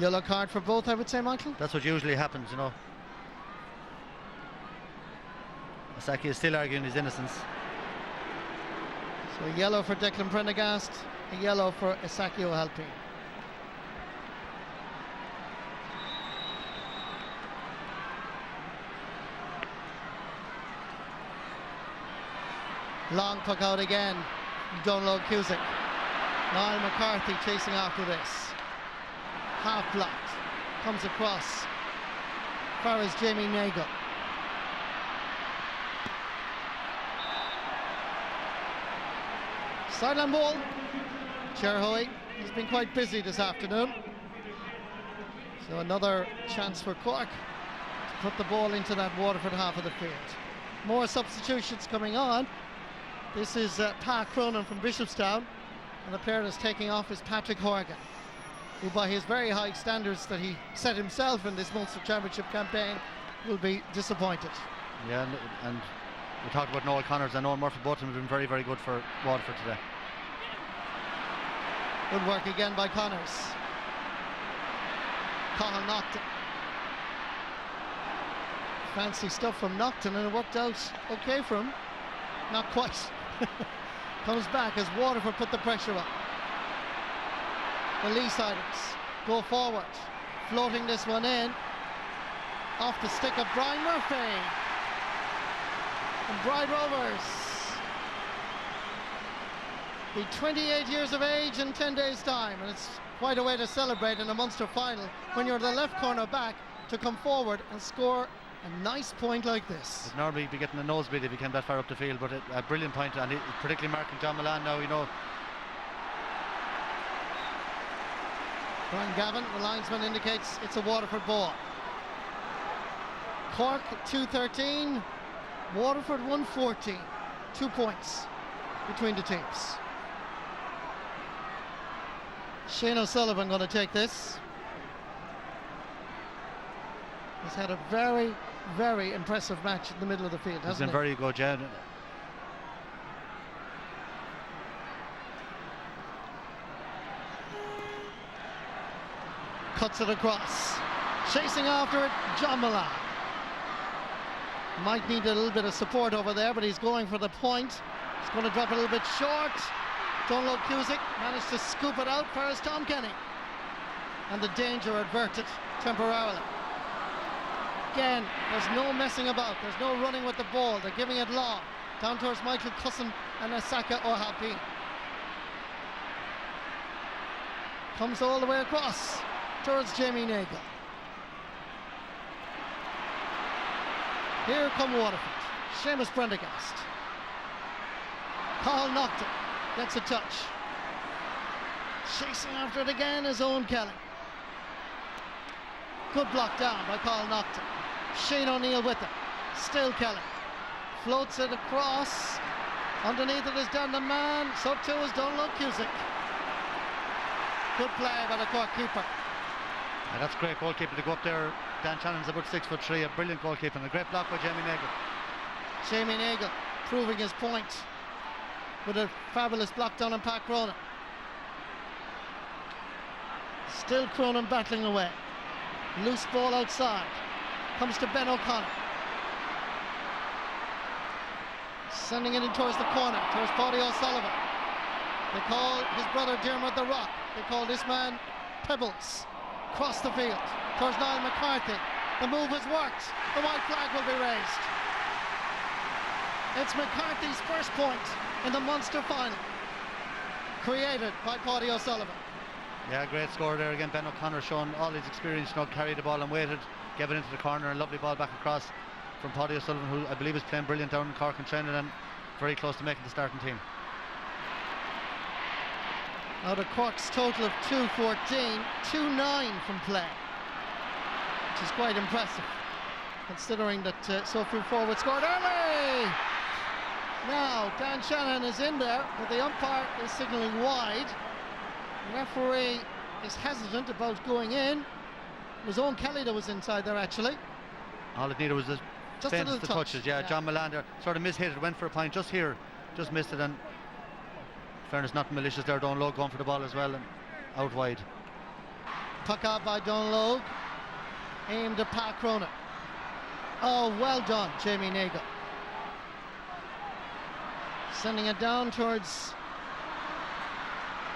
Yellow card for both, I would say, Michael. That's what usually happens, you know. Asaki is still arguing his innocence. So a yellow for Declan Prendergast, a yellow for Asaki O'Halpine. Long puck out again. Donald Cusick. Niall McCarthy chasing after this. Half blocked. Comes across. Far as Jamie Nagle. Sideline ball. Cherhoy has been quite busy this afternoon. So another chance for Cork to put the ball into that Waterford half of the field. More substitutions coming on. This is Pa Cronin from Bishopstown, and the player that's taking off is Patrick Horgan, who by his very high standards that he set himself in this Munster Championship campaign will be disappointed. Yeah, and we talked about Noel Connors and Owen Murphy, both of them have been very, very good for Waterford today. Good work again by Connors. Cahill Naughton. Fancy stuff from Naughton, and it worked out okay for him. Not quite. Comes back as Waterford put the pressure up. The Lee-siders go forward, floating this one in. Off the stick of Brian Murphy. And Bride Rovers be 28 years of age in 10 days' time, and it's quite a way to celebrate in a Munster final when you're the left corner back to come forward and score a nice point like this. He'd normally be getting a nosebleed if he came that far up the field, but a brilliant point, and particularly marking John Milan now, you know. Brian Gavin, the linesman, indicates it's a Waterford ball. Cork 2-13, Waterford 1-14. 2 points between the teams. Shane O'Sullivan going to take this. He's had a very, very impressive match in the middle of the field, hasn't he? He's been very good, yeah. Cuts it across. Chasing after it, John Milan. Might need a little bit of support over there, but he's going for the point. He's going to drop a little bit short. Donald Cusick managed to scoop it out for his Tom Kenny. And the danger averted temporarily. Again, there's no messing about. There's no running with the ball. They're giving it long. Down towards Michael Cusson and Asaka O'Halpine. Comes all the way across towards Jamie Nagle. Here come Waterford. Seamus Prendergast. Cahill Naughton gets a touch. Chasing after it again is Owen Kelly. Good block down by Cahill Naughton. Shane O'Neill with it. Still Kelly. Floats it across. Underneath it is Dan the man. So too is Donald Cusick. Good play by the Cork keeper. Yeah, that's great goalkeeping to go up there. Dan Shannon's about 6'3", a brilliant goalkeeper, and a great block by Jamie Nagle. Jamie Nagle proving his point with a fabulous block down on Pat Cronin. Still Cronin battling away. Loose ball outside. Comes to Ben O'Connor. Sending it in towards the corner, towards Paddy O'Sullivan. They call his brother Dermot the Rock. They call this man Pebbles. Across the field, towards Niall McCarthy. The move has worked. The white flag will be raised. It's McCarthy's first point in the Munster final. Created by Paddy O'Sullivan. Yeah, great score there again. Ben O'Connor showing all his experience, you know, carried the ball and waited, gave it into the corner, a lovely ball back across from Paddy O'Sullivan, who I believe is playing brilliant down in Cork and training and very close to making the starting team. Out of Cork's total of 2-14, 2-9 from play, which is quite impressive, considering that Sofu forward scored early. Now Dan Shannon is in there, but the umpire is signalling wide. The referee is hesitant about going in. It was Owen Kelly that was inside there actually. All it needed was the faintest of touches. Yeah, John Milan there sort of mishit it, went for a point just here, just missed it, and fairness, not malicious there, down low, going for the ball as well and out wide. Puck out by Donlogue, aimed at Pat Cronin. Oh, well done, Jamie Nagle. Sending it down towards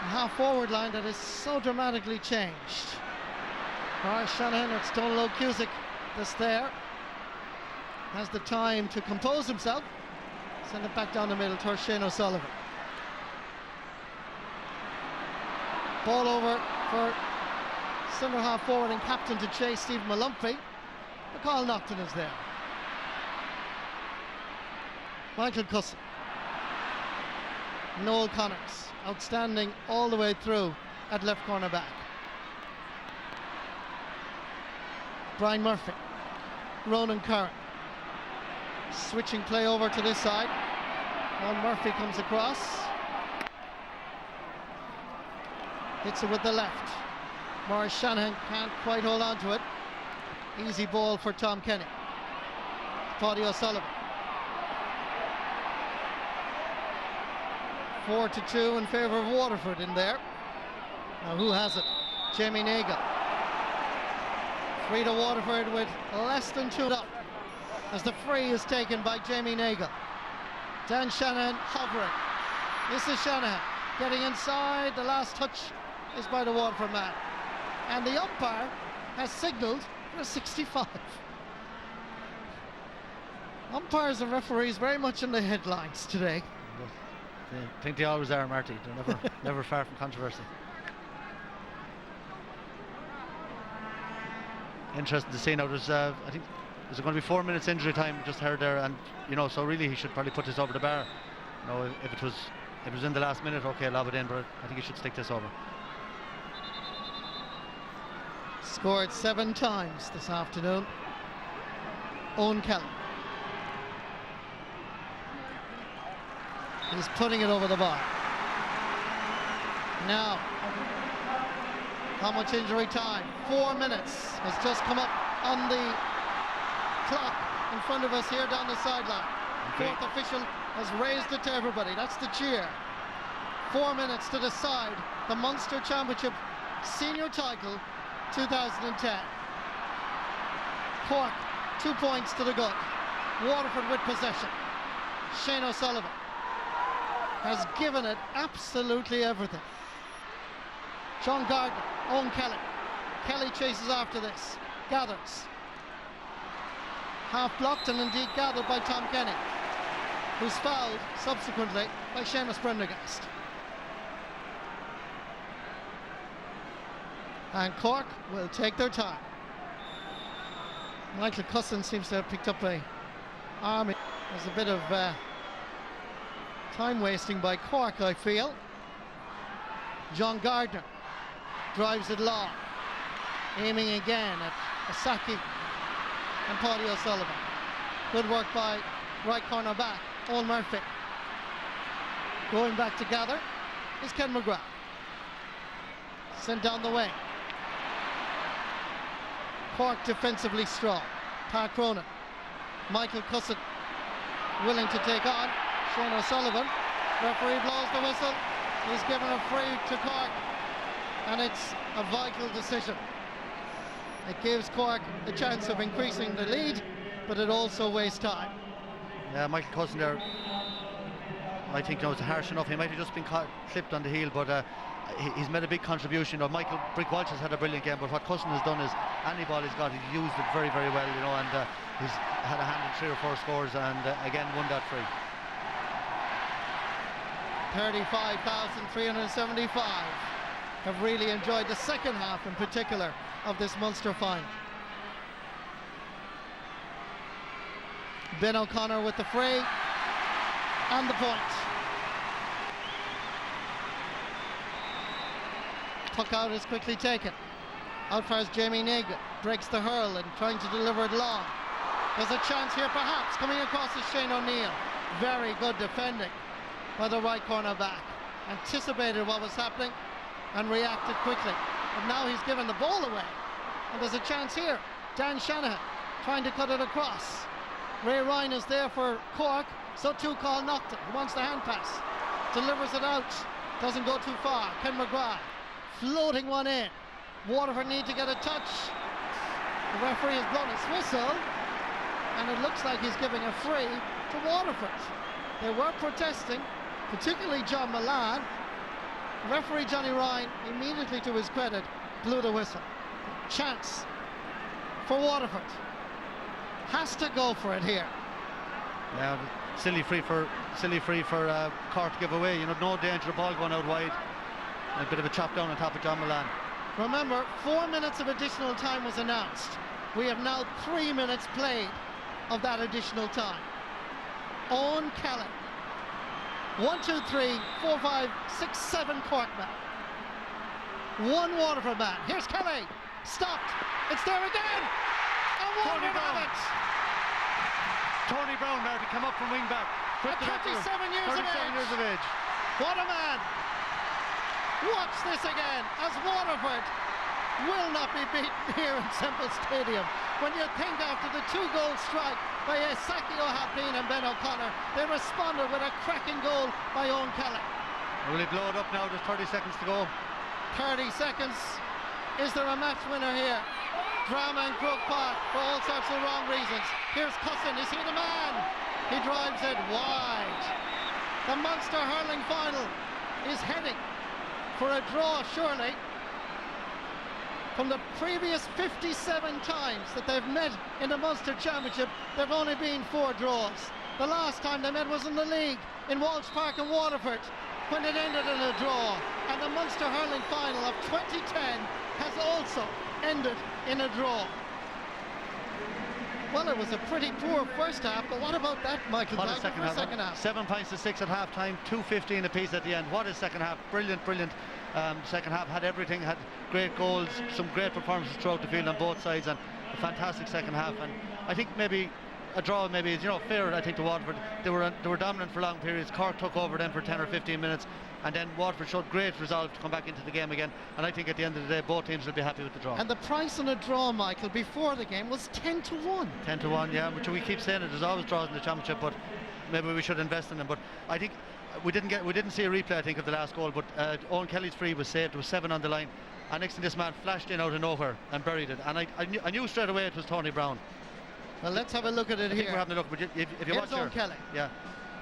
the half-forward line that is so dramatically changed. Maurice Shanahan, it's Donlogue Cusick that's there. Has the time to compose himself. Send it back down the middle towards Shane O'Sullivan. Ball over for centre half forward and captain to chase Stephen Malumphy. McCall Nocton is there. Michael Cusson. Noel Connors, outstanding all the way through at left corner back. Brian Murphy. Ronan Curran. Switching play over to this side. Owen Murphy comes across. Hits it with the left. Maurice Shanahan can't quite hold on to it. Easy ball for Tom Kenny. Paddy O'Sullivan. 4-2 in favour of Waterford in there. Now who has it? Jamie Nagle. Free to Waterford with less than 2 up as the free is taken by Jamie Nagle. Dan Shanahan hovering. This is Shanahan getting inside. The last touch is by the Waterford man. And the umpire has signalled for a 65. Umpires and referees very much in the headlines today. I think they always are, Marty. They're never far from controversy. Interesting to see now. There's, I think, there's going to be 4 minutes injury time just heard there, and so really he should probably put this over the bar. If it was in the last minute, okay, lob it in, but I think he should stick this over. Scored 7 times this afternoon. Owen Kelly. He's putting it over the bar. Now, how much injury time? 4 minutes has just come up on the clock in front of us here down the sideline. Okay. Fourth official has raised it to everybody. That's the cheer. 4 minutes to decide the Munster Championship senior title 2010. Cork 2 points to the good. Waterford with possession. Shane O'Sullivan has given it absolutely everything. John Gardner, Owen Kelly. Kelly chases after this, gathers. Half blocked and indeed gathered by Tom Kenny, who's fouled subsequently by Seamus Prendergast. And Cork will take their time. Michael Cusson seems to have picked up a arm. There's a bit of time wasting by Cork, I feel. John Gardner drives it long, aiming again at Asaki and Paddy O'Sullivan. Good work by right corner back, Owen Murphy. Going back to gather is Ken McGrath. Sent down the wing. Cork defensively strong. Pat Cronin. Michael Cusson willing to take on Shane O'Sullivan. Referee blows the whistle. He's given a free to Cork, and it's a vital decision. It gives Cork a chance of increasing the lead, but it also wastes time. Yeah, Michael Cusson there, I think it's harsh enough. He might have just been clipped on the heel, but he's made a big contribution. Michael Brick Walsh has had a brilliant game, but what Cusson has done is any ball he's got, he's used it very, very well, and he's had a hand in 3 or 4 scores, and again won that free. 35,375 have really enjoyed the second half in particular of this Munster final. Ben O'Connor with the free and the point. Puck out is quickly taken. Out fires Jamie Nagle, breaks the hurl and trying to deliver it long. There's a chance here perhaps, coming across is Shane O'Neill. Very good defending by the right corner back. Anticipated what was happening and reacted quickly. But now he's given the ball away. And there's a chance here. Dan Shanahan trying to cut it across. Ray Ryan is there for Cork, so too Carl Nocton. He wants the hand pass. Delivers it out. Doesn't go too far. Ken McGrath floating one in. Waterford need to get a touch. The referee has blown his whistle, and it looks like he's giving a free to Waterford. They were protesting, particularly John Milan. Referee Johnny Ryan, immediately to his credit, blew the whistle. Chance for Waterford. Has to go for it here. Yeah, silly free for Cork to give away. You know, no danger of ball going out wide. A bit of a chop down on top of John Milan. Remember, 4 minutes of additional time was announced. We have now 3 minutes played of that additional time. Owen Kelly. 1, 2, 3, 4, 5, 6, 7 Cork men. 1 Waterford man. Here's Kelly. Stopped. It's there again. And Waterford have it. Tony Brown there to come up from wing back. At 37 years of age. What a man. Watch this again as Waterford will not be beaten here in Semple Stadium. When you think after the 2-goal strike by Saki O'Halpine and Ben O'Connor, they responded with a cracking goal by Owen Kelly. Will he blow it up now? There's 30 seconds to go. 30 seconds. Is there a match winner here? Drama in Croke Park for all sorts of wrong reasons. Here's Cussin. Is he the man? He drives it wide. The Munster Hurling final is heading for a draw, surely. From the previous 57 times that they've met in the Munster Championship, there've only been 4 draws. The last time they met was in the league in Walsh Park in Waterford, when it ended in a draw. And the Munster Hurling final of 2010 has also ended in a draw. Well, it was a pretty poor first half, but what about that, Michael? What a second half. 7 points to 6 at half time, 2:15 apiece at the end. What a second half. Brilliant second half. Had everything, had great goals, some great performances throughout the field on both sides, and a fantastic second half. And I think maybe a draw maybe is, you know, fair, I think, to Waterford. They were dominant for long periods. Cork took over them for 10 or 15 minutes, and then Waterford showed great resolve to come back into the game again. And I think at the end of the day, both teams will be happy with the draw. And the price on a draw, Michael, before the game was 10-1. 10-1, yeah. Which we keep saying it. There's always draws in the championship, but maybe we should invest in them. But I think we didn't see a replay, I think, of the last goal. But Owen Kelly's free was saved. There was 7 on the line, and next thing, this man flashed in out of nowhere and buried it. And I knew straight away it was Tony Brown. Well, let's have a look at it here. I think we're having a look, but if you watch here, Kelly. Yeah.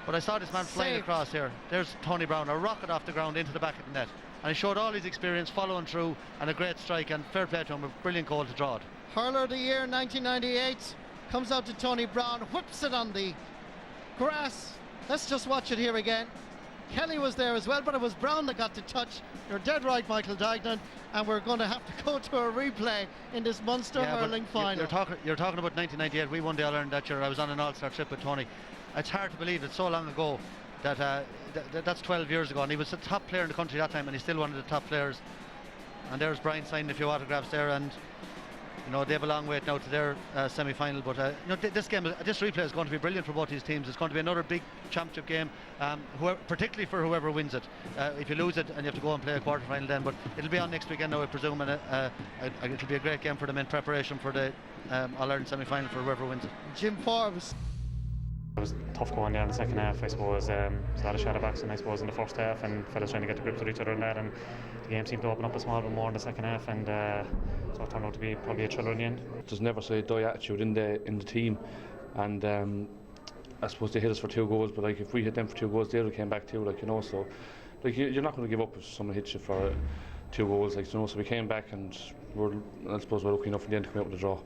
But I saw this man flying across here. There's Tony Brown, a rocket off the ground into the back of the net. And he showed all his experience following through, and a great strike, and fair play to him, a brilliant goal to draw it. Hurler of the year, 1998, comes out to Tony Brown, whips it on the grass. Let's just watch it here again. Kelly was there as well, but it was Brown that got the touch. You're dead right, Michael Dignan, and we're going to have to go to a replay in this Munster Hurling final. You're talking about 1998. We won the All-Ireland that year. I was on an All-Star trip with Tony. It's hard to believe it's so long ago that that's 12 years ago, and he was the top player in the country that time, and he's still one of the top players. And there's Brian signing a few autographs there, and you know, they have a long way now to their semi-final. But you know, this replay is going to be brilliant for both these teams. It's going to be another big championship game, particularly for whoever wins it. If you lose it, and you have to go and play a quarter-final then, but it'll be on next weekend now, I presume, and it'll be a great game for them in preparation for the All-Ireland semi-final for whoever wins it. Jim Forbes. It was tough going down the second half, I suppose. There was a lot of shadow boxing, I suppose, in the first half, and fellas trying to get to grips with each other and that, and the game seemed to open up a small bit more in the second half, and so it turned out to be probably a thriller in the end. There's never say die attitude in the team, and I suppose they hit us for 2 goals, but like if we hit them for 2 goals, they would have came back too, like, you know. So like you're not going to give up if someone hits you for 2 goals, like, you know. So we came back, and I suppose we're lucky enough in the end to come out with a draw.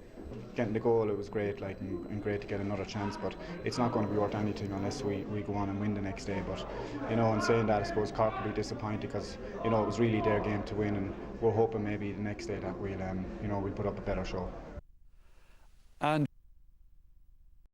Getting the goal, it was great, like, and great to get another chance, but it's not going to be worth anything unless we go on and win the next day. But you know, in saying that, I suppose Cork will be disappointed because, you know, it was really their game to win, and we're hoping maybe the next day that we'll put up a better show. And